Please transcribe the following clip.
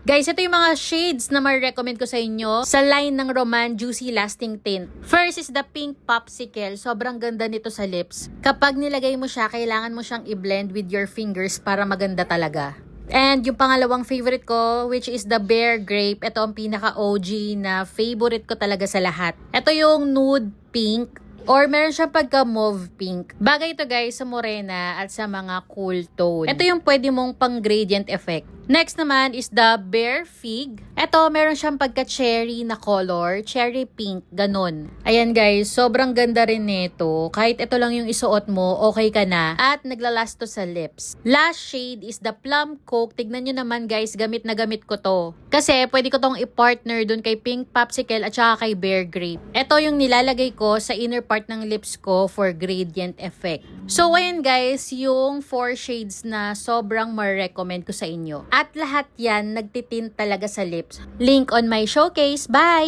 Guys, ito yung mga shades na ma-recommend ko sa inyo sa line ng Roman Juicy Lasting Tint. First is the Pink Popsicle. Sobrang ganda nito sa lips. Kapag nilagay mo siya, kailangan mo siyang i-blend with your fingers para maganda talaga. And yung pangalawang favorite ko, which is the Bare Grape. Ito ang pinaka-OG na favorite ko talaga sa lahat. Ito yung nude pink. Or meron siyang pagka-mauve pink. Bagay ito guys sa morena at sa mga cool tone. Ito yung pwede mong pang-gradient effect. Next naman is the Bare Fig. Ito, meron siyang pagka-cherry na color. Cherry pink, ganun. Ayan guys, sobrang ganda rin nito. Kahit ito lang yung isuot mo, okay ka na. At naglalast to sa lips. Last shade is the Plum Coke. Tignan nyo naman guys, gamit na gamit ko to. Kasi pwede ko tong i-partner dun kay Pink Popsicle at saka kay Bare Grape. Ito yung nilalagay ko sa inner part ng lips ko for gradient effect. So ayan guys, yung 4 shades na sobrang ma-recommend ko sa inyo. At lahat yan nagtitint talaga sa lips. Link on my showcase. Bye!